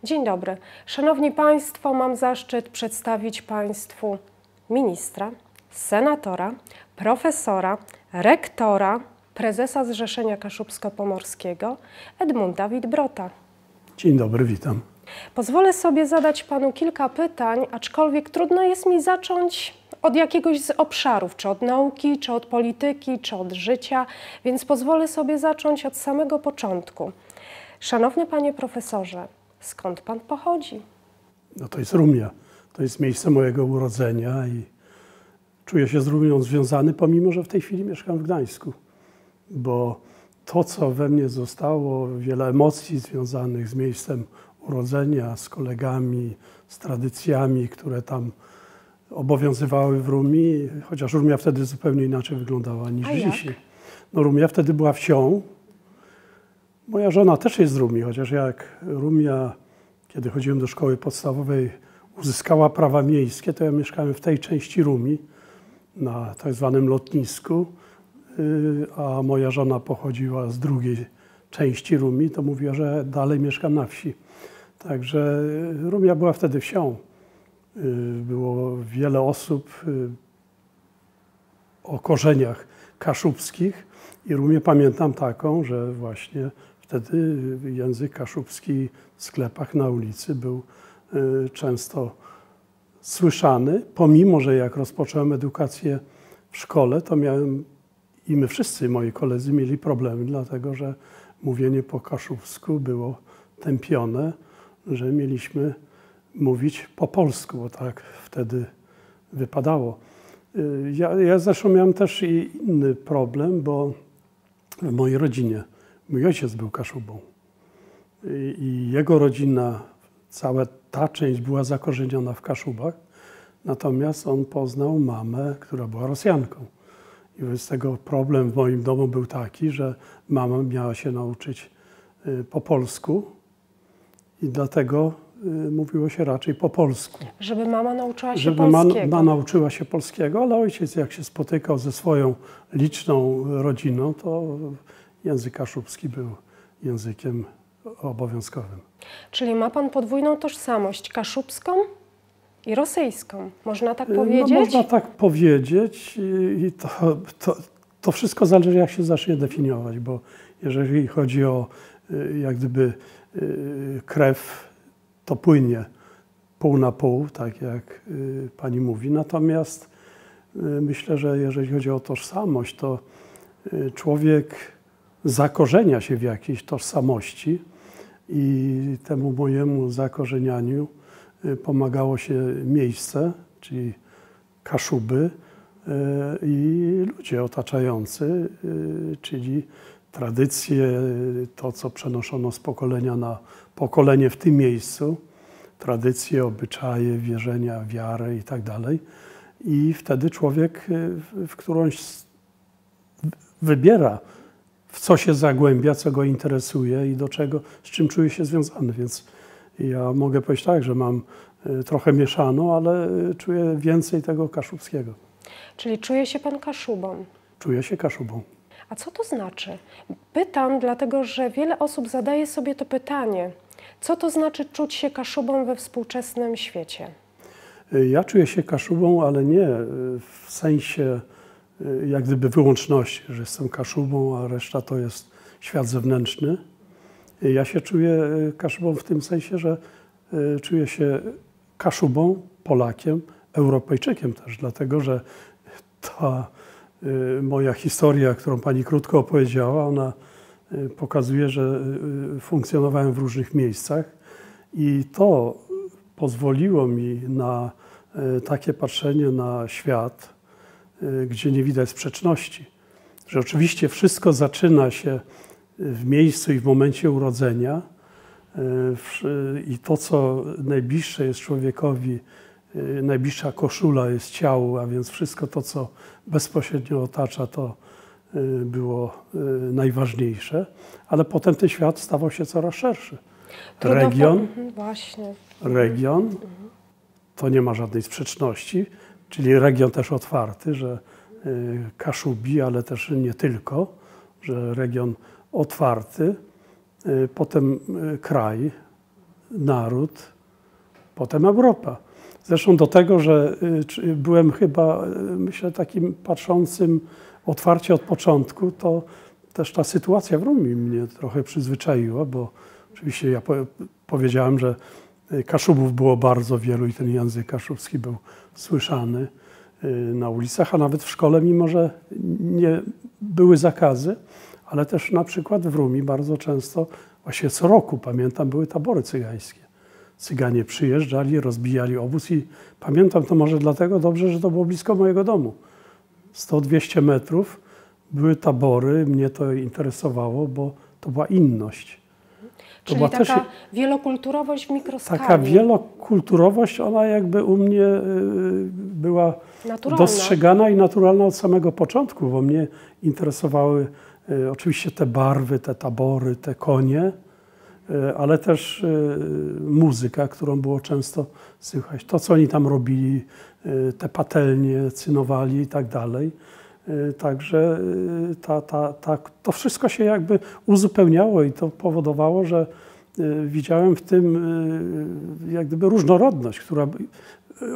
Dzień dobry. Szanowni Państwo, mam zaszczyt przedstawić Państwu ministra, senatora, profesora, rektora, prezesa Zrzeszenia Kaszubsko-Pomorskiego Edmunda Witt-Brota. Dzień dobry, witam. Pozwolę sobie zadać Panu kilka pytań, aczkolwiek trudno jest mi zacząć od jakiegoś z obszarów, czy od nauki, czy od polityki, czy od życia, więc pozwolę sobie zacząć od samego początku. Szanowny Panie Profesorze, skąd Pan pochodzi? No to jest Rumia. To jest miejsce mojego urodzenia i czuję się z Rumią związany, pomimo że w tej chwili mieszkam w Gdańsku. Bo to, co we mnie zostało, wiele emocji związanych z miejscem urodzenia, z kolegami, z tradycjami, które tam obowiązywały w Rumii, chociaż Rumia wtedy zupełnie inaczej wyglądała niż dzisiaj. No, Rumia wtedy była wsią. Moja żona też jest z Rumii, chociaż jak Rumia, kiedy chodziłem do szkoły podstawowej, uzyskała prawa miejskie, to ja mieszkałem w tej części Rumii, na tak zwanym lotnisku, a moja żona pochodziła z drugiej części Rumii, to mówiła, że dalej mieszkam na wsi. Także Rumia była wtedy wsią. Było wiele osób o korzeniach kaszubskich i Rumię pamiętam taką, że właśnie wtedy język kaszubski w sklepach na ulicy był często słyszany, pomimo że jak rozpocząłem edukację w szkole, to miałem i my wszyscy, moi koledzy, mieli problemy, dlatego że mówienie po kaszubsku było tępione, że mieliśmy mówić po polsku, bo tak wtedy wypadało. Ja zresztą miałem też i inny problem, bo w mojej rodzinie mój ojciec był Kaszubą i jego rodzina, cała ta część była zakorzeniona w Kaszubach, natomiast on poznał mamę, która była Rosjanką. I wobec tego problem w moim domu był taki, że mama miała się nauczyć po polsku i dlatego mówiło się raczej po polsku. Żeby mama nauczyła się żeby polskiego. Mama nauczyła się polskiego, ale ojciec jak się spotykał ze swoją liczną rodziną, to język kaszubski był językiem obowiązkowym. Czyli ma Pan podwójną tożsamość, kaszubską i rosyjską. Można tak powiedzieć? No, można tak powiedzieć i to wszystko zależy, jak się zacznie definiować, bo jeżeli chodzi o jak gdyby krew, to płynie pół na pół, tak jak pani mówi. Natomiast myślę, że jeżeli chodzi o tożsamość, to człowiek zakorzenia się w jakiejś tożsamości i temu mojemu zakorzenianiu pomagało się miejsce, czyli Kaszuby i ludzie otaczający, czyli tradycje, to co przenoszono z pokolenia na pokolenie w tym miejscu, tradycje, obyczaje, wierzenia, wiarę i tak dalej. I wtedy człowiek w którąś wybiera, w co się zagłębia, co go interesuje i do czego, z czym czuje się związany. Więc ja mogę powiedzieć tak, że mam trochę mieszaną, ale czuję więcej tego kaszubskiego. Czyli czuje się Pan Kaszubą? Czuję się Kaszubą. A co to znaczy? Pytam, dlatego że wiele osób zadaje sobie to pytanie. Co to znaczy czuć się Kaszubą we współczesnym świecie? Ja czuję się Kaszubą, ale nie w sensie jak gdyby wyłączności, że jestem Kaszubą, a reszta to jest świat zewnętrzny. Ja się czuję Kaszubą w tym sensie, że czuję się Kaszubą, Polakiem, Europejczykiem też, dlatego że ta moja historia, którą pani krótko opowiedziała, ona pokazuje, że funkcjonowałem w różnych miejscach i to pozwoliło mi na takie patrzenie na świat, gdzie nie widać sprzeczności. Że oczywiście wszystko zaczyna się w miejscu i w momencie urodzenia i to, co najbliższe jest człowiekowi, najbliższa koszula jest ciału, a więc wszystko to, co bezpośrednio otacza, to było najważniejsze, ale potem ten świat stawał się coraz szerszy. Region, to nie ma żadnej sprzeczności, czyli region też otwarty, że Kaszubi, ale też nie tylko, że region otwarty, potem kraj, naród, potem Europa. Zresztą do tego, że byłem chyba, myślę, takim patrzącym otwarcie od początku, to też ta sytuacja w Rumii mnie trochę przyzwyczaiła, bo oczywiście ja powiedziałem, że Kaszubów było bardzo wielu i ten język kaszubski był słyszany na ulicach, a nawet w szkole, mimo że nie były zakazy, ale też na przykład w Rumii bardzo często, właśnie co roku pamiętam, były tabory cygańskie. Cyganie przyjeżdżali, rozbijali obóz i pamiętam to może dlatego dobrze, że to było blisko mojego domu. 100-200 metrów były tabory, mnie to interesowało, bo to była inność. To Czyli była taka też wielokulturowość w mikroskali. taka wielokulturowość, ona jakby u mnie była Naturalna. dostrzegana i naturalna od samego początku, bo mnie interesowały oczywiście te barwy, te tabory, te konie, ale też muzyka, którą było często słychać. To, co oni tam robili, te patelnie, cynowali i tak dalej. Także to wszystko się jakby uzupełniało i to powodowało, że widziałem w tym jak gdyby różnorodność, która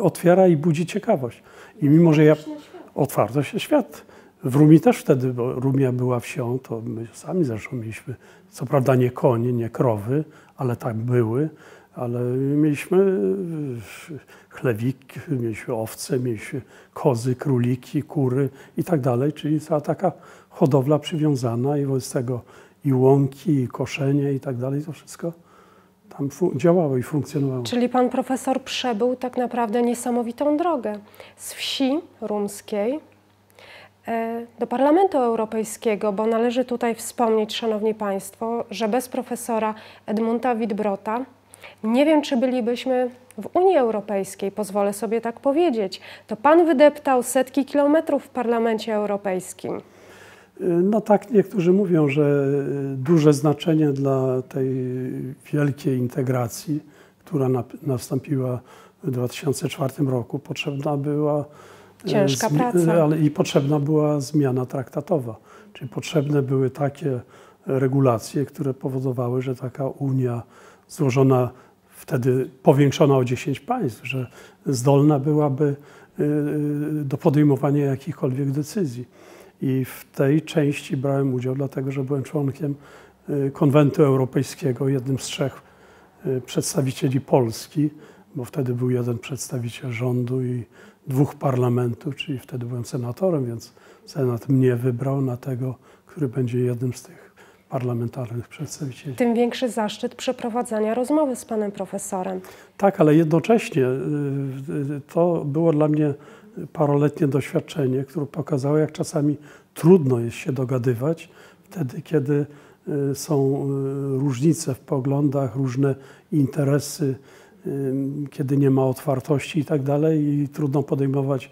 otwiera i budzi ciekawość. I mimo, że ja otwartość na świat. W Rumii też wtedy, bo Rumia była wsią, to my sami zresztą mieliśmy, co prawda nie konie, nie krowy, ale tak były, ale mieliśmy chlewiki, mieliśmy owce, mieliśmy kozy, króliki, kury i tak dalej, czyli cała taka hodowla przywiązana i wobec tego i łąki, i koszenie i tak dalej, to wszystko tam działało i funkcjonowało. Czyli pan profesor przebył tak naprawdę niesamowitą drogę z wsi rumskiej do Parlamentu Europejskiego, bo należy tutaj wspomnieć, szanowni państwo, że bez profesora Edmunda Wittbrota nie wiem, czy bylibyśmy w Unii Europejskiej, pozwolę sobie tak powiedzieć. To pan wydeptał setki kilometrów w Parlamencie Europejskim. No tak, niektórzy mówią, że duże znaczenie dla tej wielkiej integracji, która nastąpiła w 2004 roku, potrzebna była ciężka praca. Ale i potrzebna była zmiana traktatowa. Czyli potrzebne były takie regulacje, które powodowały, że taka Unia złożona, wtedy powiększona o 10 państw, że zdolna byłaby do podejmowania jakichkolwiek decyzji. I w tej części brałem udział, dlatego że byłem członkiem Konwentu Europejskiego, jednym z 3 przedstawicieli Polski, bo wtedy był jeden przedstawiciel rządu i 2 parlamentów, czyli wtedy byłem senatorem, więc Senat mnie wybrał na tego, który będzie jednym z tych parlamentarnych przedstawicieli. Tym większy zaszczyt przeprowadzania rozmowy z panem profesorem. Tak, ale jednocześnie to było dla mnie paroletnie doświadczenie, które pokazało, jak czasami trudno jest się dogadywać wtedy, kiedy są różnice w poglądach, różne interesy, kiedy nie ma otwartości i tak dalej i trudno podejmować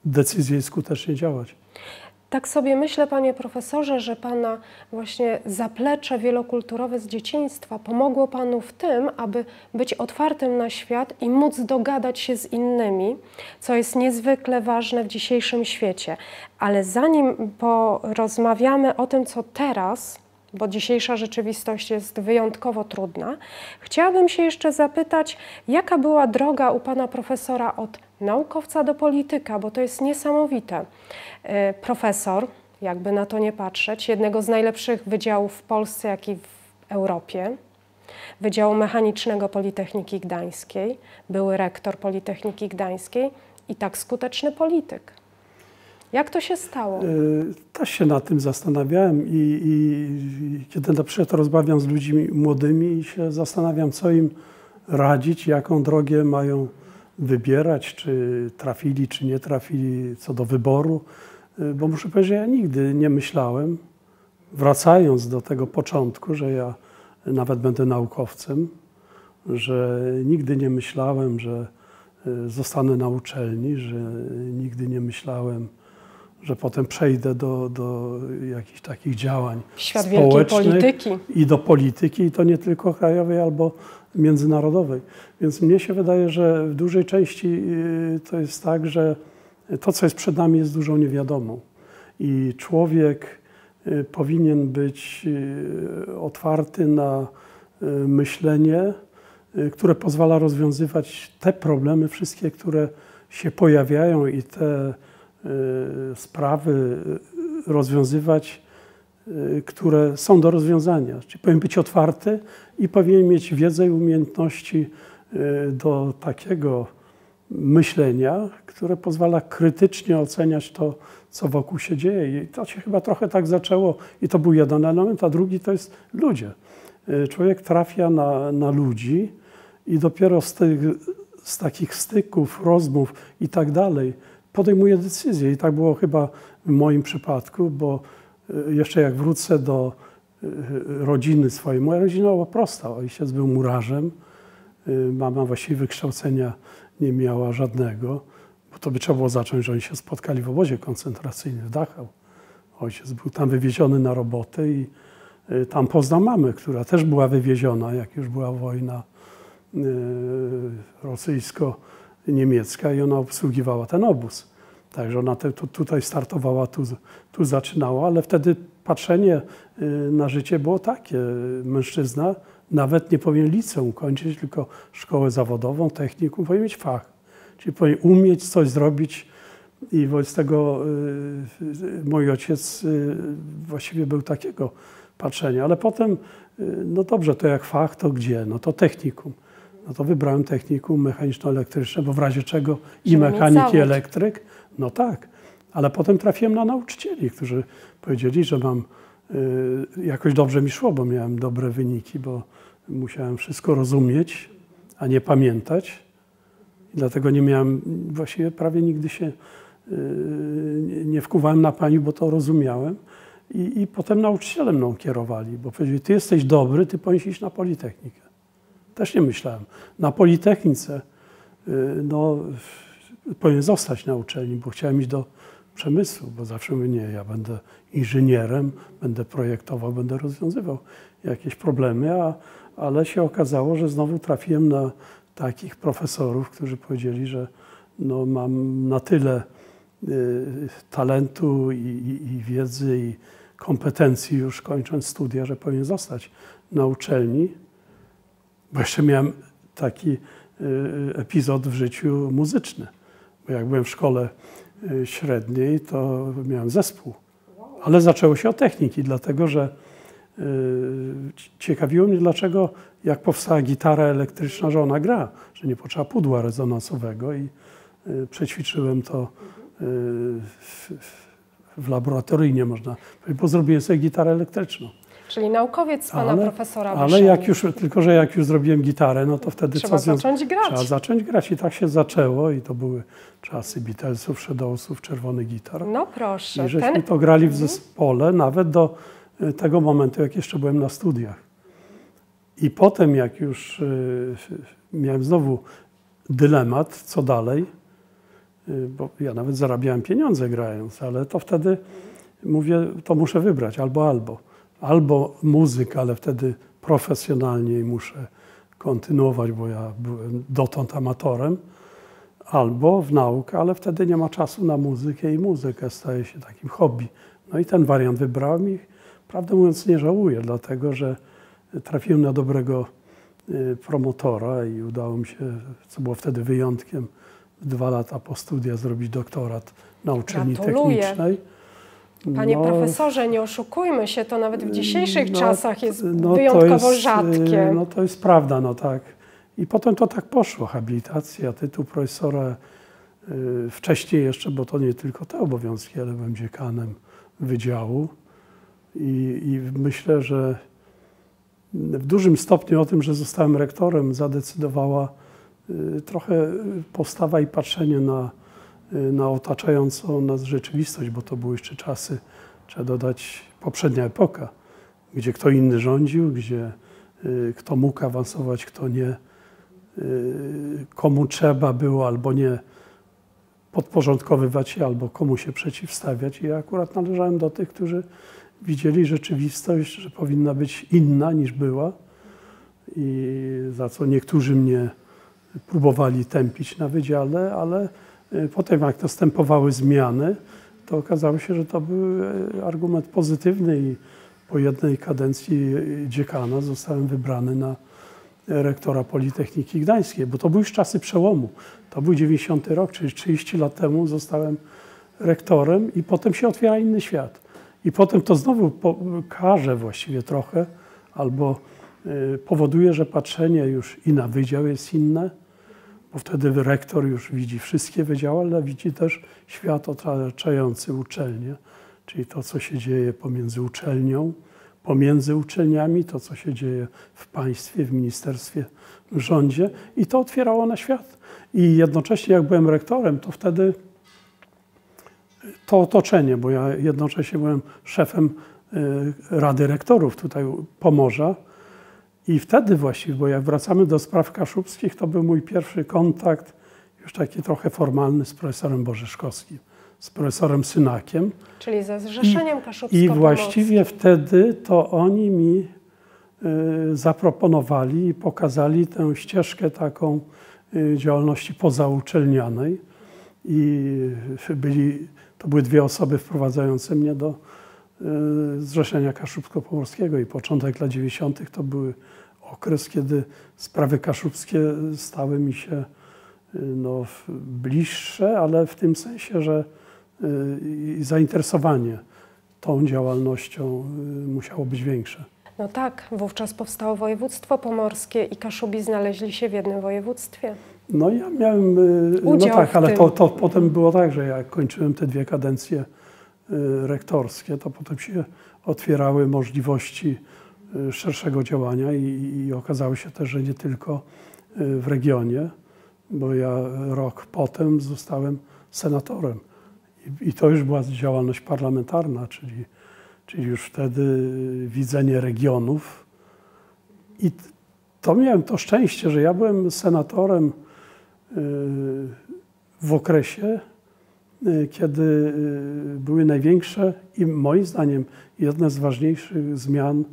decyzje i skutecznie działać. Tak sobie myślę, panie profesorze, że pana właśnie zaplecze wielokulturowe z dzieciństwa pomogło panu w tym, aby być otwartym na świat i móc dogadać się z innymi, co jest niezwykle ważne w dzisiejszym świecie. Ale zanim porozmawiamy o tym, co teraz, bo dzisiejsza rzeczywistość jest wyjątkowo trudna, chciałabym się jeszcze zapytać, jaka była droga u pana profesora od naukowca do polityka, bo to jest niesamowite. Profesor, jakby na to nie patrzeć, jednego z najlepszych wydziałów w Polsce, jak i w Europie, Wydziału Mechanicznego Politechniki Gdańskiej, były rektor Politechniki Gdańskiej i tak skuteczny polityk. Jak to się stało? Też się nad tym zastanawiałem i kiedy na przykład rozmawiam z ludźmi młodymi i się zastanawiam, co im radzić, jaką drogę mają wybierać, czy trafili, czy nie trafili co do wyboru, bo muszę powiedzieć, że ja nigdy nie myślałem, wracając do tego początku, że ja nawet będę naukowcem, że nigdy nie myślałem, że zostanę na uczelni, że nigdy nie myślałem, że potem przejdę do jakichś takich działań Świat społecznych polityki. I do polityki, i to nie tylko krajowej albo międzynarodowej. Więc mnie się wydaje, że w dużej części to jest tak, że to, co jest przed nami, jest dużą niewiadomą. I człowiek powinien być otwarty na myślenie, które pozwala rozwiązywać te problemy wszystkie, które się pojawiają i te sprawy rozwiązywać, które są do rozwiązania. Czyli powinien być otwarty i powinien mieć wiedzę i umiejętności do takiego myślenia, które pozwala krytycznie oceniać to, co wokół się dzieje. I to się chyba trochę tak zaczęło i to był jeden element, a drugi to jest ludzie. Człowiek trafia na ludzi i dopiero z takich styków, rozmów i tak dalej podejmuje decyzje. I tak było chyba w moim przypadku, bo jeszcze jak wrócę do rodziny swojej, moja rodzina była prosta. Ojciec był murarzem, mama właściwie wykształcenia nie miała żadnego, bo to by trzeba było zacząć, że oni się spotkali w obozie koncentracyjnym w Dachau. Ojciec był tam wywieziony na robotę i tam poznał mamę, która też była wywieziona, jak już była wojna rosyjsko-niemiecka i ona obsługiwała ten obóz. Także ona tutaj startowała, tu zaczynała, ale wtedy patrzenie na życie było takie. Mężczyzna nawet nie powinien liceum kończyć, tylko szkołę zawodową, technikum, powinien mieć fach. Czyli powinien umieć coś zrobić i wobec tego mój ojciec właściwie był takiego patrzenia. Ale potem, no dobrze, to jak fach, to gdzie? No to technikum. No to wybrałem technikum mechaniczno-elektryczne, bo w razie czego i mechanik, i elektryk. No tak, ale potem trafiłem na nauczycieli, którzy powiedzieli, że mam, jakoś dobrze mi szło, bo miałem dobre wyniki, bo musiałem wszystko rozumieć, a nie pamiętać. I dlatego nie miałem, właściwie prawie nigdy się nie wkuwałem na pani, bo to rozumiałem. I potem nauczyciele mną kierowali, bo powiedzieli, ty jesteś dobry, ty powinieneś iść na Politechnikę. Też nie myślałem. Na Politechnice no, powinien zostać na uczelni, bo chciałem iść do przemysłu, bo zawsze mówię, nie, ja będę inżynierem, będę projektował, będę rozwiązywał jakieś problemy, ale się okazało, że znowu trafiłem na takich profesorów, którzy powiedzieli, że no, mam na tyle talentu i wiedzy i kompetencji już kończąc studia, że powinien zostać na uczelni. Bo jeszcze miałem taki epizod w życiu muzyczny. Bo jak byłem w szkole średniej, to miałem zespół. Ale zaczęło się od techniki, dlatego że ciekawiło mnie, dlaczego jak powstała gitara elektryczna, że ona gra, że nie potrzeba pudła rezonansowego i przećwiczyłem to w laboratoryjnie, można powiedzieć, bo zrobiłem sobie gitarę elektryczną. Czyli naukowiec pana profesora wyszedł. Ale tylko że jak już zrobiłem gitarę, no to wtedy trzeba zacząć grać. Trzeba zacząć grać i tak się zaczęło i to były czasy Beatlesów, Shadowsów, Czerwonych Gitar. No proszę. I żeśmy to grali w zespole nawet do tego momentu, jak jeszcze byłem na studiach. I potem jak już miałem znowu dylemat, co dalej, bo ja nawet zarabiałem pieniądze grając, ale to wtedy mówię, to muszę wybrać albo. Albo muzyka, ale wtedy profesjonalnie muszę kontynuować, bo ja byłem dotąd amatorem, albo w naukę, ale wtedy nie ma czasu na muzykę i muzyka staje się takim hobby. No i ten wariant wybrałem i prawdę mówiąc nie żałuję, dlatego że trafiłem na dobrego promotora i udało mi się, co było wtedy wyjątkiem, 2 lata po studiach zrobić doktorat na uczelni technicznej. Panie profesorze, nie oszukujmy się, to nawet w dzisiejszych czasach jest wyjątkowo rzadkie. No to jest prawda, no tak. I potem to tak poszło, habilitacja, tytuł profesora. Wcześniej jeszcze, bo to nie tylko te obowiązki, ale byłem dziekanem wydziału. I myślę, że w dużym stopniu o tym, że zostałem rektorem, zadecydowała trochę postawa i patrzenie na otaczającą nas rzeczywistość, bo to były jeszcze czasy, trzeba dodać, poprzednia epoka, gdzie kto inny rządził, gdzie kto mógł awansować, kto nie, komu trzeba było albo nie podporządkowywać się, albo komu się przeciwstawiać. I ja akurat należałem do tych, którzy widzieli rzeczywistość, że powinna być inna niż była i za co niektórzy mnie próbowali tępić na wydziale, ale potem jak następowały zmiany, to okazało się, że to był argument pozytywny i po jednej kadencji dziekana zostałem wybrany na rektora Politechniki Gdańskiej, bo to były już czasy przełomu. To był 90 rok, czyli 30 lat temu zostałem rektorem i potem się otwiera inny świat. I potem to znowu karze właściwie trochę, albo powoduje, że patrzenie już i na wydział jest inne, bo wtedy rektor już widzi wszystkie wydziały, ale widzi też świat otaczający uczelnię, czyli to, co się dzieje pomiędzy uczelnią, pomiędzy uczelniami, to, co się dzieje w państwie, w ministerstwie, w rządzie i to otwierało na świat. I jednocześnie jak byłem rektorem, to wtedy to otoczenie, bo ja jednocześnie byłem szefem Rady Rektorów tutaj Pomorza i wtedy właściwie, bo jak wracamy do spraw kaszubskich, to był mój pierwszy kontakt, już taki trochę formalny, z profesorem Borzeszkowskim, z profesorem Synakiem. Czyli ze Zrzeszeniem Kaszubsko-Pomorskim. I właściwie wtedy to oni mi zaproponowali i pokazali tę ścieżkę taką działalności pozauczelnianej. I to były dwie osoby wprowadzające mnie do Zrzeszenia Kaszubsko-Pomorskiego i początek lat 90. to był okres, kiedy sprawy kaszubskie stały mi się bliższe, ale w tym sensie, że zainteresowanie tą działalnością musiało być większe. No tak, wówczas powstało województwo pomorskie i Kaszubi znaleźli się w jednym województwie. No ja miałem, udział tak, ale w tym. to potem było tak, że jak kończyłem te dwie kadencje rektorskie, to potem się otwierały możliwości szerszego działania i okazało się też, że nie tylko w regionie, bo ja rok potem zostałem senatorem i to już była działalność parlamentarna, czyli już wtedy widzenie regionów i to miałem to szczęście, że ja byłem senatorem w okresie, kiedy były największe i moim zdaniem jedne z ważniejszych zmian,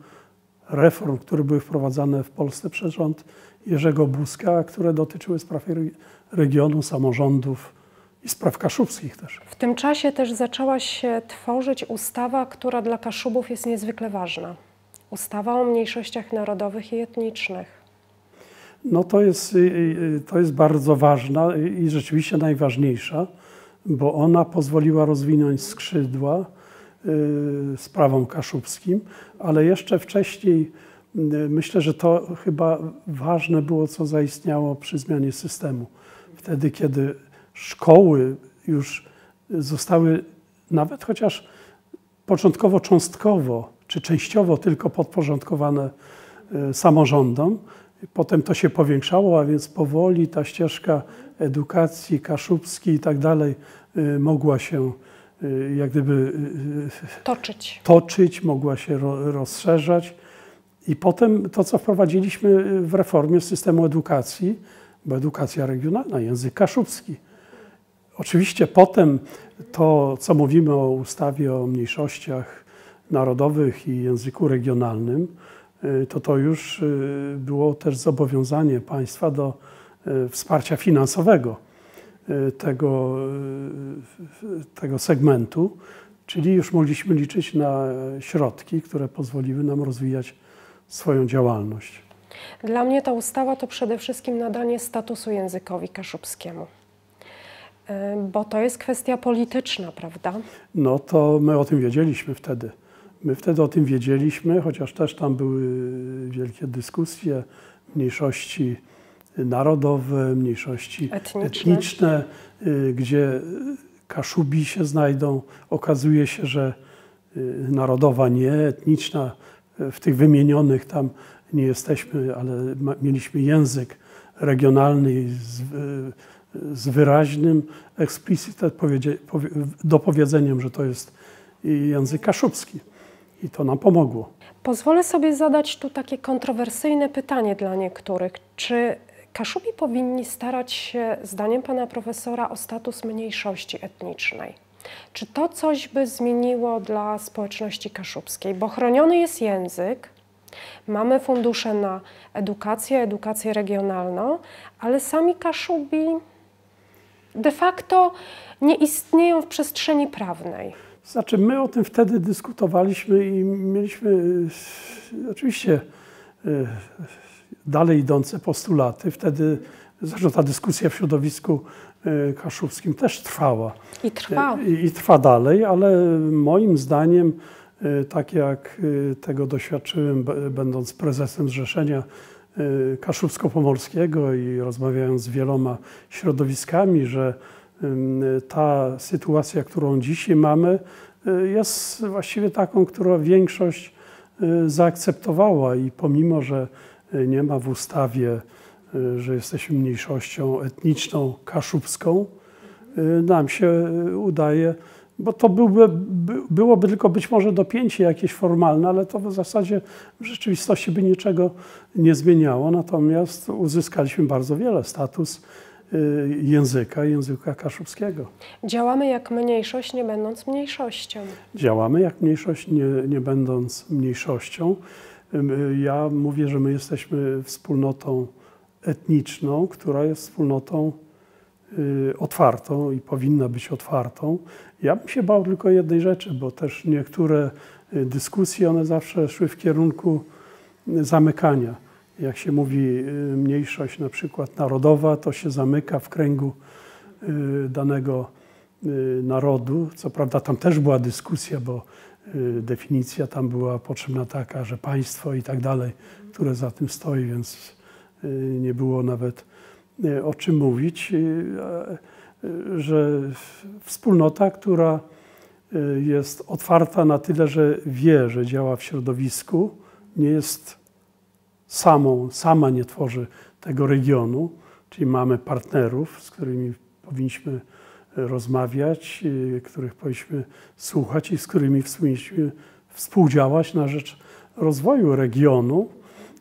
reform, które były wprowadzane w Polsce przez rząd Jerzego Buzka, które dotyczyły spraw regionu, samorządów i spraw kaszubskich też. W tym czasie też zaczęła się tworzyć ustawa, która dla Kaszubów jest niezwykle ważna. Ustawa o mniejszościach narodowych i etnicznych. No to jest bardzo ważna i rzeczywiście najważniejsza, bo ona pozwoliła rozwinąć skrzydła sprawom kaszubskim, ale jeszcze wcześniej myślę, że to chyba ważne było, co zaistniało przy zmianie systemu. Wtedy, kiedy szkoły już zostały nawet chociaż początkowo cząstkowo czy częściowo tylko podporządkowane samorządom, potem to się powiększało, a więc powoli ta ścieżka edukacji kaszubskiej i tak dalej mogła się jak gdyby toczyć, mogła się rozszerzać. I potem to, co wprowadziliśmy w reformie systemu edukacji, bo edukacja regionalna, język kaszubski. Oczywiście potem to, co mówimy o ustawie o mniejszościach narodowych i języku regionalnym, to już było też zobowiązanie państwa do wsparcia finansowego tego segmentu, czyli już mogliśmy liczyć na środki, które pozwoliły nam rozwijać swoją działalność. Dla mnie ta ustawa to przede wszystkim nadanie statusu językowi kaszubskiemu, bo to jest kwestia polityczna, prawda? No to my o tym wiedzieliśmy wtedy. My wtedy o tym wiedzieliśmy, chociaż też tam były wielkie dyskusje, mniejszości narodowe, mniejszości etniczne, gdzie Kaszubi się znajdą. Okazuje się, że narodowa nie, etniczna, w tych wymienionych tam nie jesteśmy, ale mieliśmy język regionalny z wyraźnym explicit dopowiedzeniem, że to jest język kaszubski. I to nam pomogło. Pozwolę sobie zadać tu takie kontrowersyjne pytanie dla niektórych. Czy Kaszubi powinni starać się, zdaniem pana profesora, o status mniejszości etnicznej? Czy to coś by zmieniło dla społeczności kaszubskiej? Bo chroniony jest język, mamy fundusze na edukację regionalną, ale sami Kaszubi de facto nie istnieją w przestrzeni prawnej. Znaczy, my o tym wtedy dyskutowaliśmy i mieliśmy oczywiście dalej idące postulaty. Wtedy zresztą ta dyskusja w środowisku kaszubskim też trwała. I trwa. I trwa dalej, ale moim zdaniem, tak jak tego doświadczyłem, będąc prezesem Zrzeszenia Kaszubsko-Pomorskiego i rozmawiając z wieloma środowiskami, że ta sytuacja, którą dzisiaj mamy, jest właściwie taką, którą większość zaakceptowała i pomimo, że nie ma w ustawie, że jesteśmy mniejszością etniczną kaszubską, nam się udaje, bo to byłoby tylko być może dopięcie jakieś formalne, ale to w zasadzie w rzeczywistości by niczego nie zmieniało. Natomiast uzyskaliśmy bardzo wiele status języka kaszubskiego. Działamy jak mniejszość, nie będąc mniejszością. Działamy jak mniejszość, nie będąc mniejszością. Ja mówię, że my jesteśmy wspólnotą etniczną, która jest wspólnotą otwartą i powinna być otwartą. Ja bym się bał tylko jednej rzeczy, bo też niektóre dyskusje, one zawsze szły w kierunku zamykania. Jak się mówi mniejszość na przykład narodowa, to się zamyka w kręgu danego narodu. Co prawda tam też była dyskusja, bo definicja tam była potrzebna taka, że państwo i tak dalej, które za tym stoi, więc nie było nawet o czym mówić, że wspólnota, która jest otwarta na tyle, że wie, że działa w środowisku, nie jest sama nie tworzy tego regionu, czyli mamy partnerów, z którymi powinniśmy rozmawiać, których powinniśmy słuchać i z którymi powinniśmy współdziałać na rzecz rozwoju regionu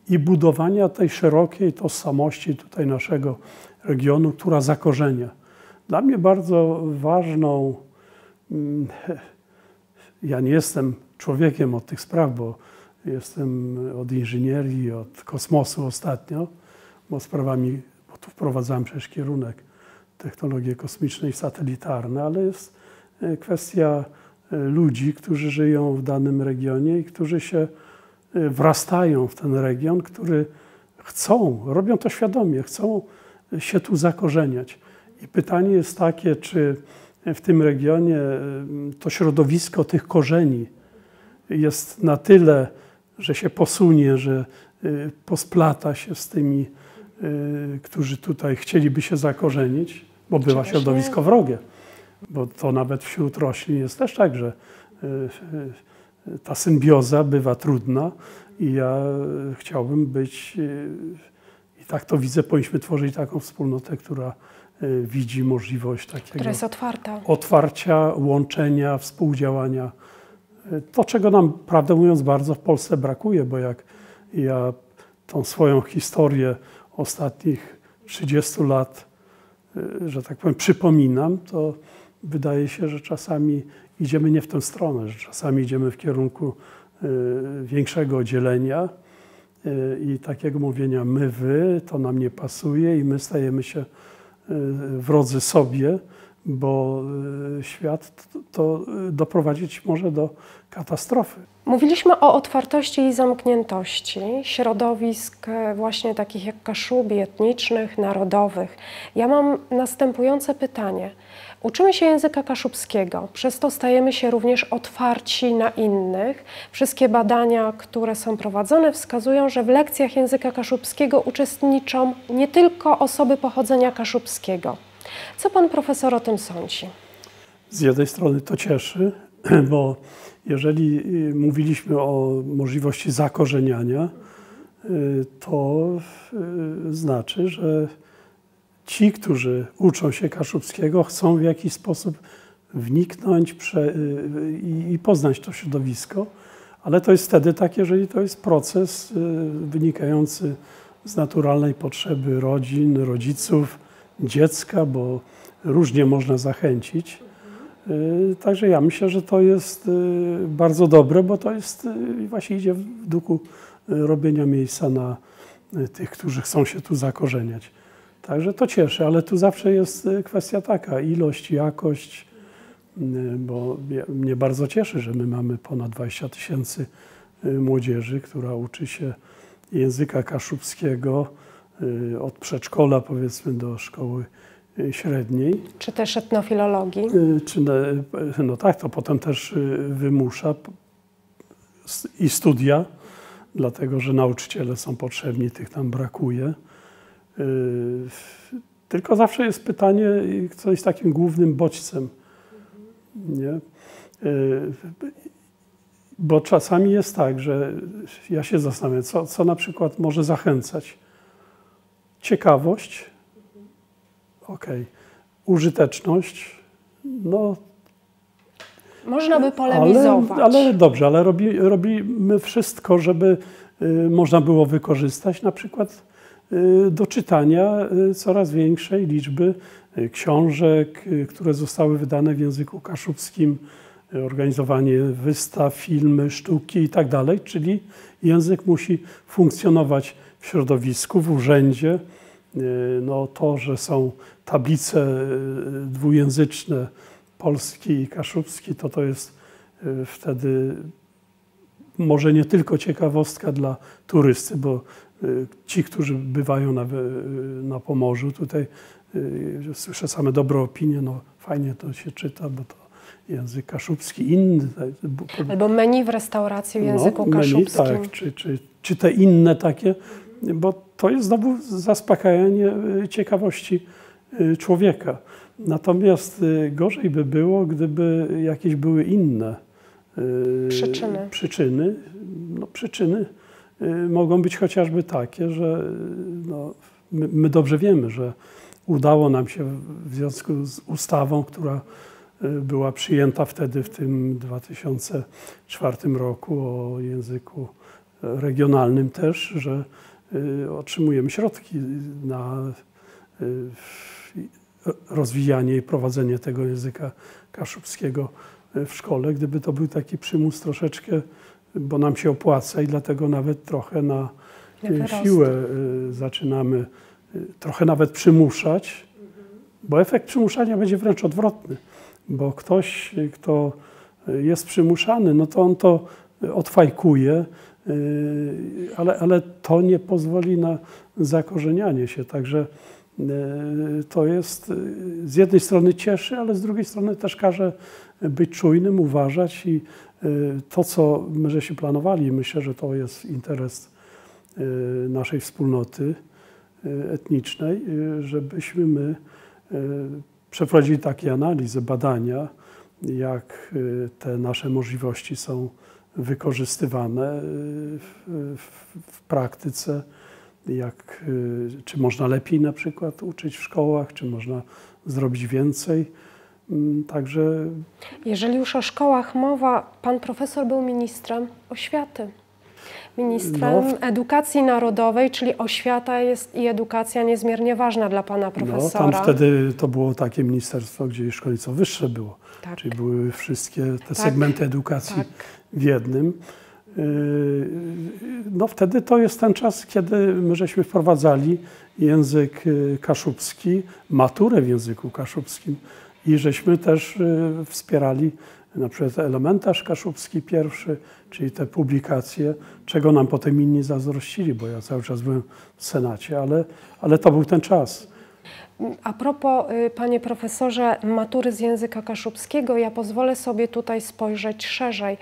i budowania tej szerokiej tożsamości tutaj naszego regionu, która zakorzenia. Dla mnie bardzo ważną, ja nie jestem człowiekiem od tych spraw, bo jestem od inżynierii, od kosmosu ostatnio, bo tu wprowadzałem przecież kierunek technologie kosmiczne i satelitarne, ale jest kwestia ludzi, którzy żyją w danym regionie i którzy się wrastają w ten region, który robią to świadomie, chcą się tu zakorzeniać. I pytanie jest takie, czy w tym regionie to środowisko tych korzeni jest na tyle, że się posunie, że posplata się z tymi, którzy tutaj chcieliby się zakorzenić, bo bywa środowisko wrogie. Bo to nawet wśród roślin jest też tak, że ta symbioza bywa trudna i ja chciałbym być, i tak to widzę, powinniśmy tworzyć taką wspólnotę, która widzi możliwość takiego która jest otwarta. Otwarcia, łączenia, współdziałania. To, czego nam, prawdę mówiąc, bardzo w Polsce brakuje, bo jak ja tą swoją historię ostatnich 30 lat, że tak powiem, przypominam, to wydaje się, że czasami idziemy nie w tę stronę, że czasami idziemy w kierunku większego dzielenia i takiego mówienia my, wy, to nam nie pasuje i my stajemy się wrodzy sobie, bo świat to doprowadzić może do katastrofy. Mówiliśmy o otwartości i zamkniętości środowisk właśnie takich jak Kaszubi, etnicznych, narodowych. Ja mam następujące pytanie. Uczymy się języka kaszubskiego, przez to stajemy się również otwarci na innych. Wszystkie badania, które są prowadzone, wskazują, że w lekcjach języka kaszubskiego uczestniczą nie tylko osoby pochodzenia kaszubskiego. Co pan profesor o tym sądzi? Z jednej strony to cieszy, bo jeżeli mówiliśmy o możliwości zakorzeniania, to znaczy, że ci, którzy uczą się kaszubskiego, chcą w jakiś sposób wniknąć i poznać to środowisko, ale to jest wtedy tak, jeżeli to jest proces wynikający z naturalnej potrzeby rodzin, rodziców, dziecka, bo różnie można zachęcić. Także ja myślę, że to jest bardzo dobre, bo to jest właśnie idzie w duchu robienia miejsca na tych, którzy chcą się tu zakorzeniać. Także to cieszy, ale tu zawsze jest kwestia taka, ilość, jakość, bo mnie bardzo cieszy, że my mamy ponad 20 000 młodzieży, która uczy się języka kaszubskiego od przedszkola, powiedzmy, do szkoły średniej. Czy też etnofilologii? No tak, to potem też wymusza i studia, dlatego że nauczyciele są potrzebni, tych nam brakuje. Tylko zawsze jest pytanie, co jest takim głównym bodźcem, nie? Bo czasami jest tak, że ja się zastanawiam, co na przykład może zachęcać. Ciekawość, okej. Użyteczność, no. Można by polemizować. Ale dobrze, ale robimy wszystko, żeby można było wykorzystać na przykład do czytania coraz większej liczby książek, które zostały wydane w języku kaszubskim, organizowanie wystaw, filmy, sztuki i tak dalej, czyli język musi funkcjonować w środowisku, w urzędzie. No to, że są tablice dwujęzyczne, polski i kaszubski, to jest wtedy może nie tylko ciekawostka dla turysty, bo ci, którzy bywają na Pomorzu, tutaj słyszę same dobre opinie, no fajnie to się czyta, bo to język kaszubski inny. Albo menu w restauracji w języku kaszubskim. Tak, czy te inne takie, bo to jest znowu zaspokajanie ciekawości człowieka. Natomiast gorzej by było, gdyby jakieś były inne przyczyny. No, przyczyny mogą być chociażby takie, że no, my dobrze wiemy, że udało nam się w związku z ustawą, która była przyjęta wtedy w tym 2004 roku o języku regionalnym też, że otrzymujemy środki na rozwijanie i prowadzenie tego języka kaszubskiego w szkole. Gdyby to był taki przymus troszeczkę, bo nam się opłaca i dlatego nawet trochę na siłę zaczynamy trochę nawet przymuszać, bo efekt przymuszania będzie wręcz odwrotny, bo ktoś, kto jest przymuszany, no to on to odfajkuje, ale to nie pozwoli na zakorzenianie się. Także to jest z jednej strony cieszy, ale z drugiej strony też każe być czujnym, uważać i to, co my żeśmy planowali, myślę, że to jest interes naszej wspólnoty etnicznej, żebyśmy my przeprowadzili takie analizy, badania, jak te nasze możliwości są wykorzystywane w praktyce, czy można lepiej na przykład uczyć w szkołach, czy można zrobić więcej. Także... Jeżeli już o szkołach mowa, pan profesor był ministrem oświaty. Ministrem edukacji narodowej, czyli oświata i edukacja niezmiernie ważna dla pana profesora. No, tam wtedy to było takie ministerstwo, gdzie szkolnictwo wyższe było, tak. Czyli były wszystkie te segmenty edukacji w jednym. No wtedy to jest ten czas, kiedy my żeśmy wprowadzali język kaszubski, maturę w języku kaszubskim i żeśmy też wspierali na przykład elementarz kaszubski pierwszy, czyli te publikacje, czego nam potem inni zazdrościli, bo ja cały czas byłem w Senacie, ale to był ten czas. A propos, panie profesorze, matury z języka kaszubskiego, ja pozwolę sobie tutaj spojrzeć szerzej.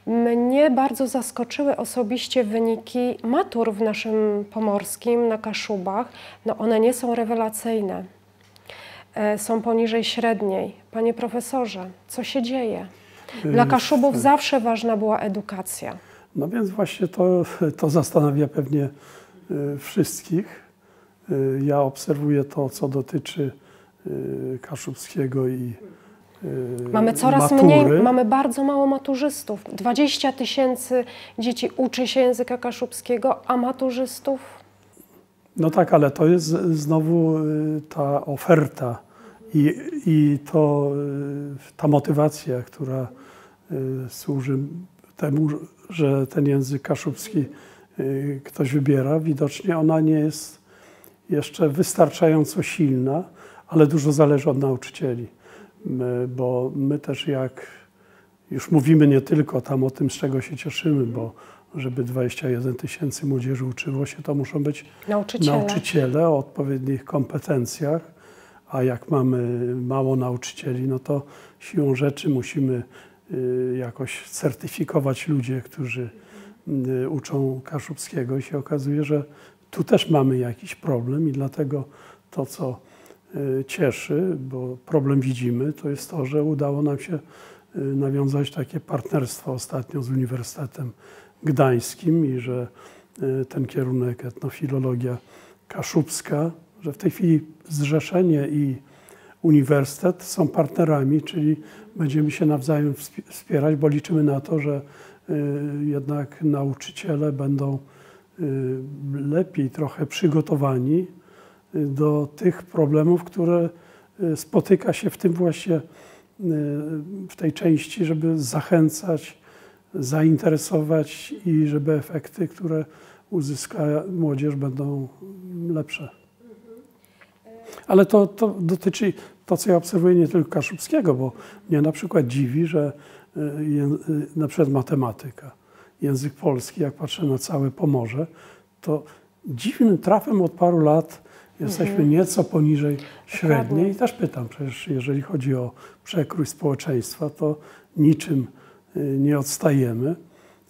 Mnie bardzo zaskoczyły osobiście wyniki matur w naszym pomorskim na Kaszubach. No one nie są rewelacyjne, są poniżej średniej. Panie profesorze, co się dzieje? Dla Kaszubów zawsze ważna była edukacja. No więc właśnie to zastanawia pewnie wszystkich. Ja obserwuję to, co dotyczy kaszubskiego i mamy coraz mniej, mamy bardzo mało maturzystów. 20 000 dzieci uczy się języka kaszubskiego, a maturzystów? No tak, ale to jest znowu ta oferta i ta motywacja, która służy temu, że ten język kaszubski ktoś wybiera. Widocznie ona nie jest jeszcze wystarczająco silna, ale dużo zależy od nauczycieli. Bo my też jak już mówimy nie tylko tam o tym, z czego się cieszymy, bo żeby 21 tysięcy młodzieży uczyło się, to muszą być Nauczyciele. nauczyciele o odpowiednich kompetencjach, a jak mamy mało nauczycieli, no to siłą rzeczy musimy jakoś certyfikować ludzi, którzy uczą kaszubskiego i się okazuje, że tu też mamy jakiś problem i dlatego to, co cieszy, bo problem widzimy, to jest to, że udało nam się nawiązać takie partnerstwo ostatnio z Uniwersytetem Gdańskim i że ten kierunek etnofilologia kaszubska, że w tej chwili zrzeszenie i uniwersytet są partnerami, czyli będziemy się nawzajem wspierać, bo liczymy na to, że jednak nauczyciele będą lepiej trochę przygotowani do tych problemów, które spotyka się w tym właśnie, w tej części, żeby zachęcać, zainteresować i żeby efekty, które uzyska młodzież, będą lepsze. Ale to dotyczy, to co ja obserwuję, nie tylko kaszubskiego, bo mnie na przykład dziwi, że na przykład matematyka, język polski, jak patrzę na całe Pomorze, to dziwnym trafem od paru lat jesteśmy nieco poniżej średniej. I też pytam, przecież jeżeli chodzi o przekrój społeczeństwa, to niczym nie odstajemy.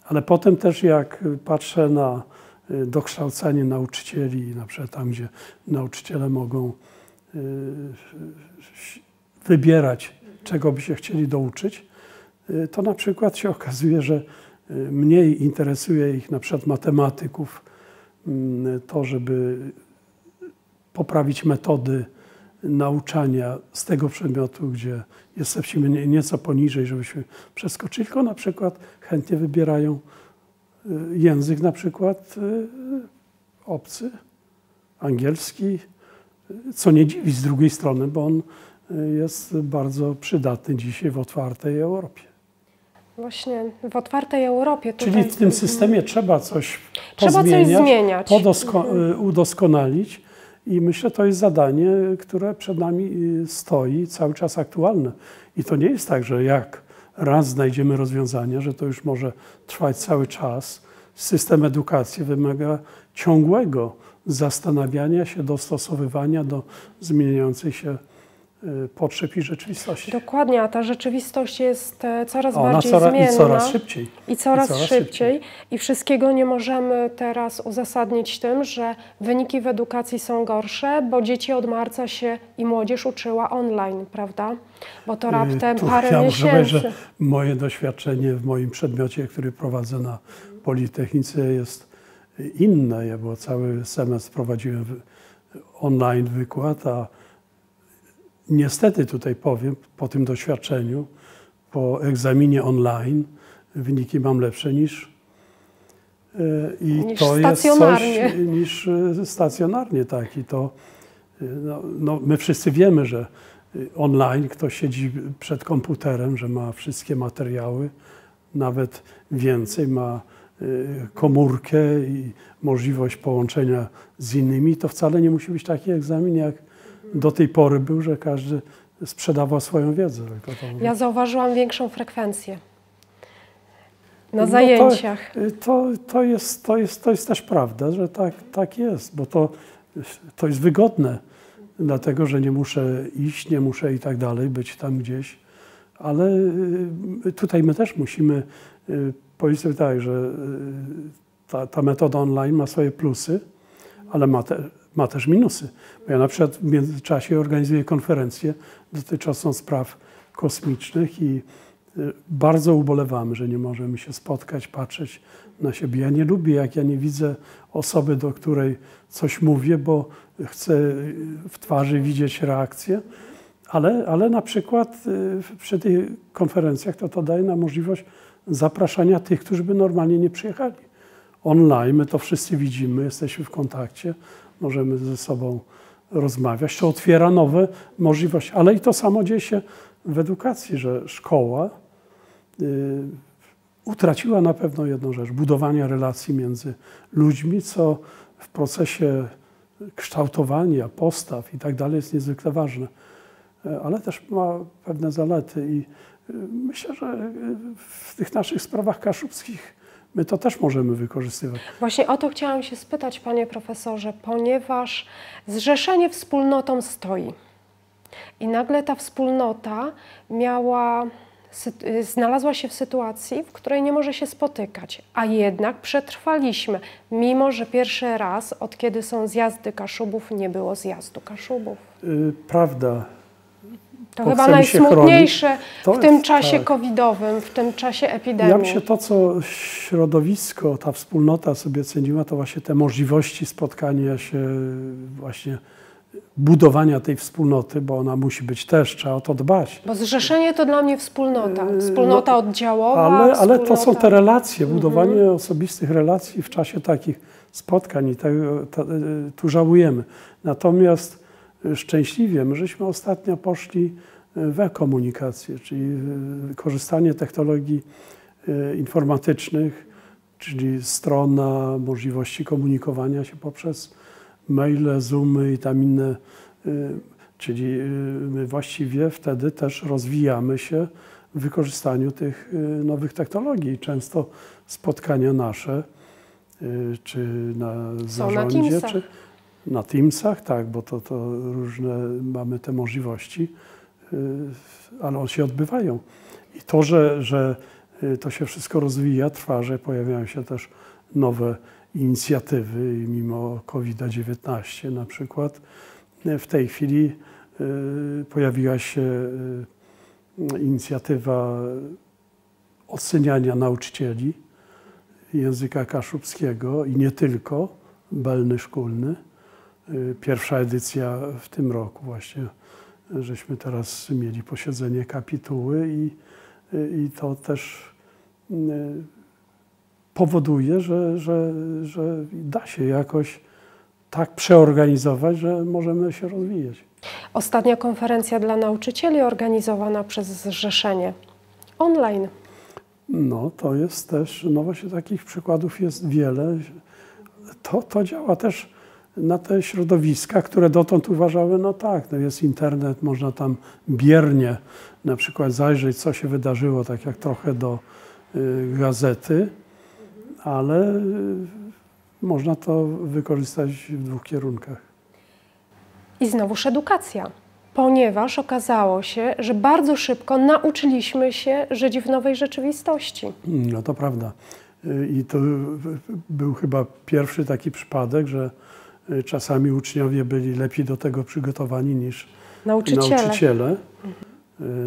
Ale potem też jak patrzę na dokształcanie nauczycieli, na przykład tam, gdzie nauczyciele mogą wybierać, czego by się chcieli douczyć, to na przykład się okazuje, że mniej interesuje ich na przykład matematyków to, żeby poprawić metody nauczania z tego przedmiotu, gdzie jesteśmy nieco poniżej, żebyśmy przeskoczyli, tylko na przykład chętnie wybierają język na przykład obcy, angielski, co nie dziwi z drugiej strony, bo on jest bardzo przydatny dzisiaj w otwartej Europie. Właśnie w otwartej Europie. Czyli tutaj, w tym systemie trzeba coś zmieniać, udoskonalić i myślę, to jest zadanie, które przed nami stoi, cały czas aktualne. I to nie jest tak, że jak raz znajdziemy rozwiązania, że to już może trwać cały czas. System edukacji wymaga ciągłego zastanawiania się, dostosowywania do zmieniających się potrzeb i rzeczywistości. Dokładnie, a ta rzeczywistość jest coraz bardziej zmienna. I coraz szybciej. I coraz szybciej. I wszystkiego nie możemy teraz uzasadnić tym, że wyniki w edukacji są gorsze, bo dzieci od marca się i młodzież uczyła online, prawda? Bo to raptem parę miesięcy. Muszę powiedzieć, że moje doświadczenie w moim przedmiocie, który prowadzę na Politechnice, jest inne, bo cały semestr prowadziłem online wykład, a niestety tutaj powiem, po tym doświadczeniu, po egzaminie online wyniki mam lepsze niż stacjonarnie. Niż stacjonarnie, tak. I to my wszyscy wiemy, że online ktoś siedzi przed komputerem, że ma wszystkie materiały, nawet więcej, ma komórkę i możliwość połączenia z innymi. To wcale nie musi być taki egzamin, jak do tej pory był, że każdy sprzedawał swoją wiedzę. Ja zauważyłam większą frekwencję na zajęciach. To jest też prawda, że tak jest, bo to jest wygodne, dlatego że nie muszę iść, nie muszę i tak dalej, być tam gdzieś, ale tutaj my też musimy powiedzieć sobie tak, że ta metoda online ma swoje plusy, ale ma też minusy. Bo ja na przykład w międzyczasie organizuję konferencję dotyczącą spraw kosmicznych i bardzo ubolewamy, że nie możemy się spotkać, patrzeć na siebie. Ja nie lubię, jak ja nie widzę osoby, do której coś mówię, bo chcę w twarzy widzieć reakcję, ale na przykład przy tych konferencjach to daje nam możliwość zapraszania tych, którzy by normalnie nie przyjechali. Online my to wszyscy widzimy, jesteśmy w kontakcie, możemy ze sobą rozmawiać. To otwiera nowe możliwości, ale i to samo dzieje się w edukacji, że szkoła utraciła na pewno jedną rzecz, budowania relacji między ludźmi, co w procesie kształtowania postaw i tak dalej jest niezwykle ważne, ale też ma pewne zalety i myślę, że w tych naszych sprawach kaszubskich my to też możemy wykorzystywać. Właśnie o to chciałam się spytać, panie profesorze, ponieważ zrzeszenie wspólnotą stoi. I nagle ta wspólnota znalazła się w sytuacji, w której nie może się spotykać, a jednak przetrwaliśmy, mimo że pierwszy raz, od kiedy są zjazdy Kaszubów, nie było zjazdu Kaszubów. Prawda. To chyba najsmutniejsze w tym czasie covidowym, w tym czasie epidemii. Ja myślę, to co środowisko, ta wspólnota sobie ceniła, to właśnie te możliwości spotkania się, właśnie budowania tej wspólnoty, bo ona musi być też, trzeba o to dbać. Bo zrzeszenie to dla mnie wspólnota, wspólnota oddziałowa. Ale to są te relacje, budowanie osobistych relacji w czasie takich spotkań i tu żałujemy. Natomiast szczęśliwie my żeśmy ostatnio poszli w e-komunikację, czyli korzystanie technologii informatycznych, czyli strona, możliwości komunikowania się poprzez maile, Zoomy i tam inne, czyli my właściwie wtedy też rozwijamy się w wykorzystaniu tych nowych technologii. Często spotkania nasze, czy na zarządzie, czy na Teamsach, tak, bo to różne mamy te możliwości, ale one się odbywają. I to, że to się wszystko rozwija, trwa, że pojawiają się też nowe inicjatywy i mimo COVID-19 na przykład w tej chwili pojawiła się inicjatywa oceniania nauczycieli języka kaszubskiego i nie tylko, Belny Szkolny. Pierwsza edycja w tym roku właśnie, żeśmy teraz mieli posiedzenie kapituły i to też powoduje, że da się jakoś tak przeorganizować, że możemy się rozwijać. Ostatnia konferencja dla nauczycieli organizowana przez zrzeszenie online. No to jest też, no właśnie takich przykładów jest wiele. To działa też na te środowiska, które dotąd uważały, no tak, no jest internet, można tam biernie na przykład zajrzeć, co się wydarzyło, tak jak trochę do gazety, ale można to wykorzystać w dwóch kierunkach. I znowuż edukacja, ponieważ okazało się, że bardzo szybko nauczyliśmy się żyć w nowej rzeczywistości. No to prawda. I to był chyba pierwszy taki przypadek, że czasami uczniowie byli lepiej do tego przygotowani niż nauczyciele.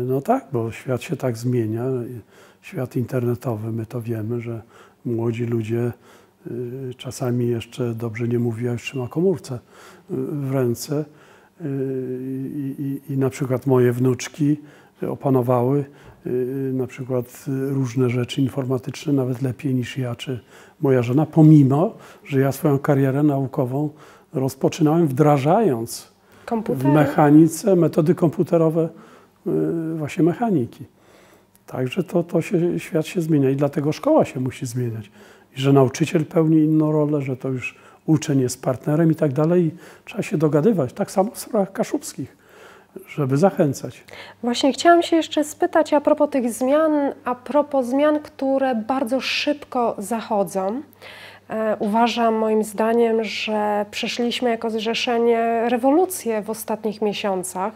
No tak, bo świat się tak zmienia. Świat internetowy, my to wiemy, że młodzi ludzie czasami jeszcze dobrze nie mówią, już trzyma komórce w ręce. I na przykład moje wnuczki opanowały na przykład różne rzeczy informatyczne nawet lepiej niż ja czy moja żona, pomimo że ja swoją karierę naukową rozpoczynałem wdrażając w mechanice metody komputerowe właśnie mechaniki. Także świat się zmienia i dlatego szkoła się musi zmieniać. I że nauczyciel pełni inną rolę, że to już uczeń jest partnerem i tak dalej. I trzeba się dogadywać. Tak samo w sprawach kaszubskich, żeby zachęcać. Właśnie chciałam się jeszcze spytać a propos tych zmian, które bardzo szybko zachodzą. Uważam moim zdaniem, że przeszliśmy jako zrzeszenie rewolucję w ostatnich miesiącach,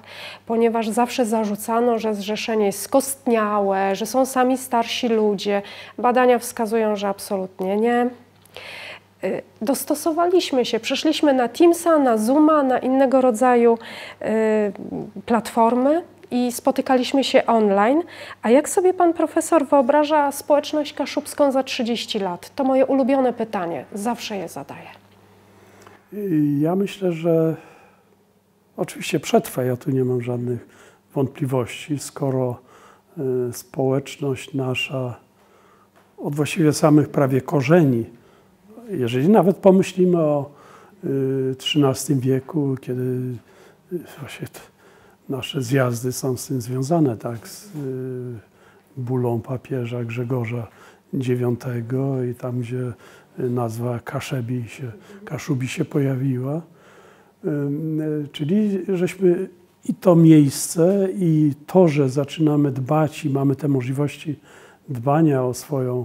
ponieważ zawsze zarzucano, że zrzeszenie jest skostniałe, że są sami starsi ludzie. Badania wskazują, że absolutnie nie. Dostosowaliśmy się, przeszliśmy na Teamsa, na Zooma, na innego rodzaju platformy i spotykaliśmy się online. A jak sobie pan profesor wyobraża społeczność kaszubską za 30 lat? To moje ulubione pytanie, zawsze je zadaję. Ja myślę, że oczywiście przetrwa, ja tu nie mam żadnych wątpliwości, skoro społeczność nasza od właściwie samych prawie korzeni, jeżeli nawet pomyślimy o XIII wieku, kiedy właśnie nasze zjazdy są z tym związane, tak, z bullą papieża Grzegorza IX i tam, gdzie nazwa Kaszubi się pojawiła. Czyli żeśmy i to miejsce, i to, że zaczynamy dbać i mamy te możliwości dbania o swoją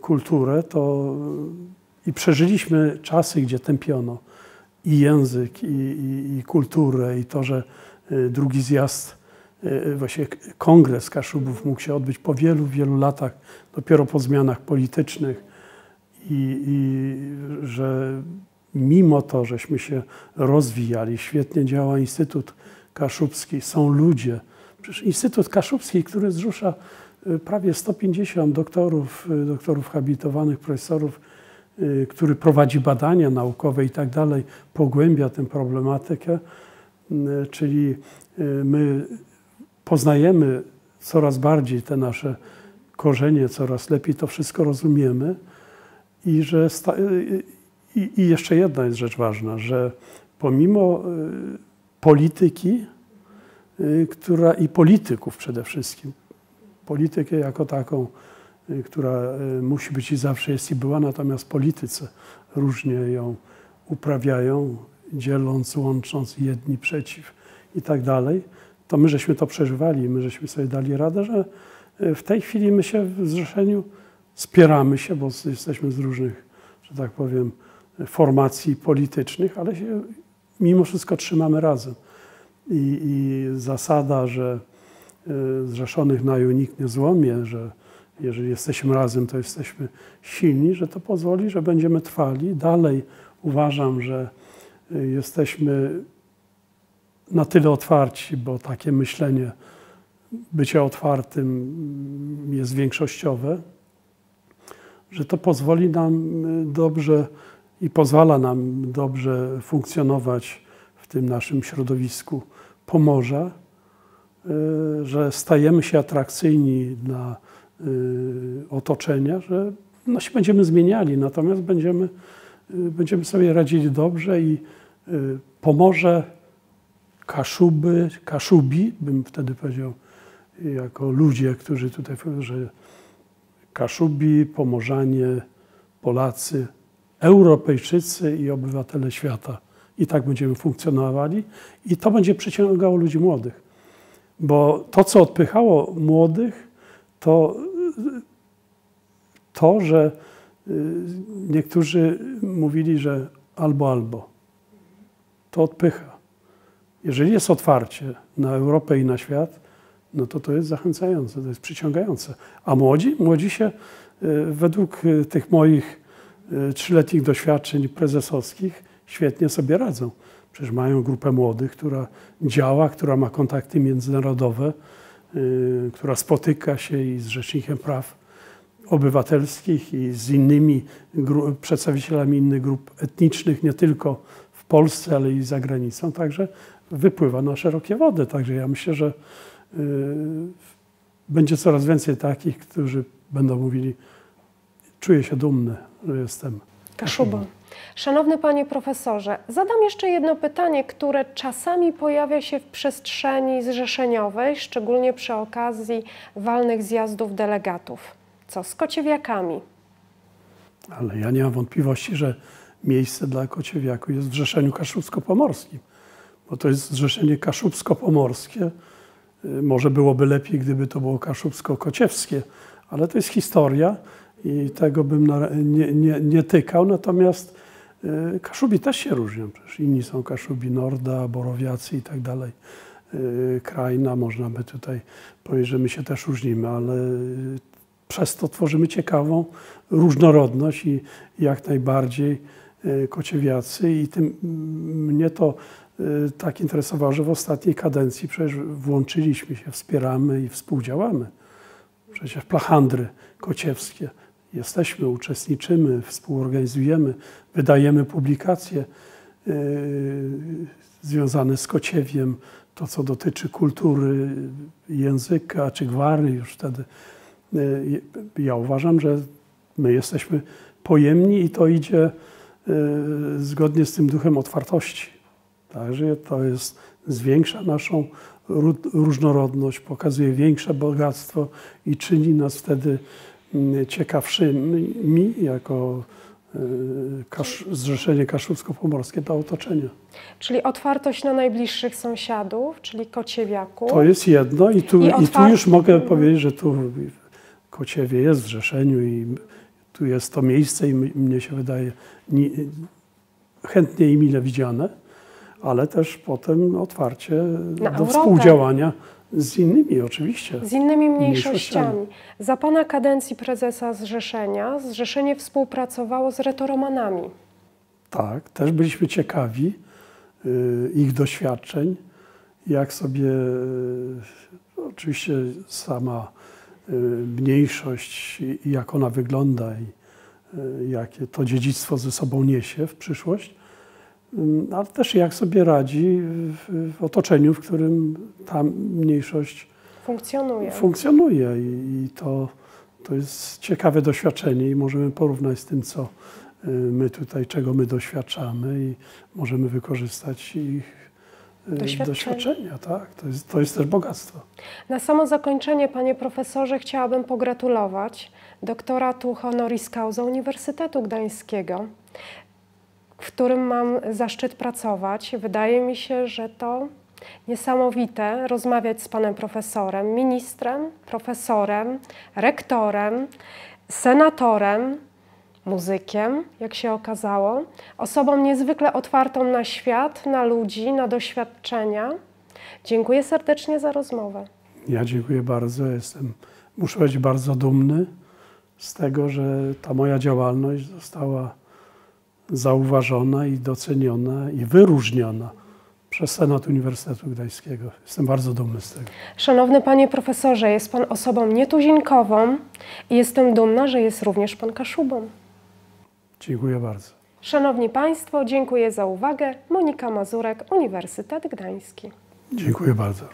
kulturę, to i przeżyliśmy czasy, gdzie tępiono i język, i kulturę, i to, że drugi zjazd, właśnie kongres Kaszubów mógł się odbyć po wielu, wielu latach, dopiero po zmianach politycznych i że mimo to, żeśmy się rozwijali, świetnie działa Instytut Kaszubski, są ludzie. Przecież Instytut Kaszubski, który zrzesza prawie 150 doktorów habilitowanych, profesorów, który prowadzi badania naukowe i tak dalej, pogłębia tę problematykę, czyli my poznajemy coraz bardziej te nasze korzenie, coraz lepiej to wszystko rozumiemy i jeszcze jedna jest rzecz ważna, że pomimo polityki, i polityków przede wszystkim, politykę jako taką, która musi być i zawsze jest i była, natomiast politycy różnie ją uprawiają, dzieląc, łącząc jedni przeciw i tak dalej, to my żeśmy to przeżywali, my żeśmy sobie dali radę, że w tej chwili my się w zrzeszeniu spieramy się, bo jesteśmy z różnych, że tak powiem, formacji politycznych, ale się mimo wszystko trzymamy razem. I zasada, że zrzeszonych naju nikt nie złamie, że jeżeli jesteśmy razem, to jesteśmy silni, że to pozwoli, że będziemy trwali. Dalej uważam, że jesteśmy na tyle otwarci, bo takie myślenie, bycie otwartym jest większościowe, że to pozwoli nam dobrze i pozwala nam dobrze funkcjonować w tym naszym środowisku Pomorza, że stajemy się atrakcyjni dla otoczenia, że no się będziemy zmieniali, natomiast będziemy sobie radzili dobrze i Pomorze, Kaszubi, bym wtedy powiedział, jako ludzie, którzy tutaj, że Kaszubi, Pomorzanie, Polacy, Europejczycy i obywatele świata. I tak będziemy funkcjonowali i to będzie przyciągało ludzi młodych. Bo to, co odpychało młodych, to, że niektórzy mówili, że albo. To odpycha. Jeżeli jest otwarcie na Europę i na świat, no to jest zachęcające, to jest przyciągające. A młodzi się według tych moich 3-letnich doświadczeń prezesowskich świetnie sobie radzą. Przecież mają grupę młodych, która działa, która ma kontakty międzynarodowe, która spotyka się i z Rzecznikiem Praw Obywatelskich i z innymi przedstawicielami innych grup etnicznych, nie tylko w Polsce, ale i za granicą. Także wypływa na szerokie wody. Także ja myślę, że będzie coraz więcej takich, którzy będą mówili, czuję się dumny, że jestem Kaszubą. Szanowny panie profesorze, zadam jeszcze jedno pytanie, które czasami pojawia się w przestrzeni zrzeszeniowej, szczególnie przy okazji walnych zjazdów delegatów. Co z kociewiakami? Ale ja nie mam wątpliwości, że miejsce dla kociewiaku jest w Zrzeszeniu Kaszubsko-Pomorskim, bo to jest Zrzeszenie Kaszubsko-Pomorskie. Może byłoby lepiej, gdyby to było Kaszubsko-Kociewskie, ale to jest historia i tego bym nie tykał. Natomiast Kaszubi też się różnią. Przecież inni są Kaszubi, Norda, Borowiacy i tak dalej. Krajna, można by tutaj powiedzieć, że my się też różnimy, ale przez to tworzymy ciekawą różnorodność i jak najbardziej kociewiacy. I mnie to tak interesowało, że w ostatniej kadencji przecież włączyliśmy się, wspieramy i współdziałamy. Przecież plachandry kociewskie. Jesteśmy, uczestniczymy, współorganizujemy, wydajemy publikacje związane z kociewiem, to co dotyczy kultury, języka czy gwary już wtedy. Ja uważam, że my jesteśmy pojemni i to idzie zgodnie z tym duchem otwartości. Także to zwiększa naszą różnorodność, pokazuje bogactwo i czyni nas wtedy ciekawszymi jako Zrzeszenie Kaszubsko-Pomorskie dla otoczenia. Czyli otwartość na najbliższych sąsiadów, czyli kociewiaków. To jest jedno i tu już mogę powiedzieć, że tu Kociewie jest w Zrzeszeniu i tu jest to miejsce i mnie się wydaje chętnie i mile widziane, ale też potem otwarcie do Europę. współdziałania z innymi oczywiście. Z innymi mniejszościami. Za pana kadencji prezesa Zrzeszenia Zrzeszenie współpracowało z retoromanami. Tak, też byliśmy ciekawi ich doświadczeń, jak sobie oczywiście sama mniejszość i jak ona wygląda i jakie to dziedzictwo ze sobą niesie w przyszłość, ale też jak sobie radzi w otoczeniu, w którym ta mniejszość funkcjonuje. I to jest ciekawe doświadczenie i możemy porównać z tym, co my tutaj, czego my doświadczamy i możemy wykorzystać ich doświadczenia. Tak? To jest też bogactwo. Na samo zakończenie, panie profesorze, chciałabym pogratulować doktoratu honoris causa Uniwersytetu Gdańskiego, w którym mam zaszczyt pracować. Wydaje mi się, że to niesamowite rozmawiać z panem profesorem, ministrem, profesorem, rektorem, senatorem, muzykiem, jak się okazało, osobą niezwykle otwartą na świat, na ludzi, na doświadczenia. Dziękuję serdecznie za rozmowę. Ja dziękuję bardzo. Muszę być bardzo dumny z tego, że ta moja działalność została zauważona i doceniona i wyróżniona przez Senat Uniwersytetu Gdańskiego. Jestem bardzo dumny z tego. Szanowny panie profesorze, jest pan osobą nietuzinkową i jestem dumna, że jest również pan Kaszubą. Dziękuję bardzo. Szanowni państwo, dziękuję za uwagę. Monika Mazurek, Uniwersytet Gdański. Dziękuję bardzo.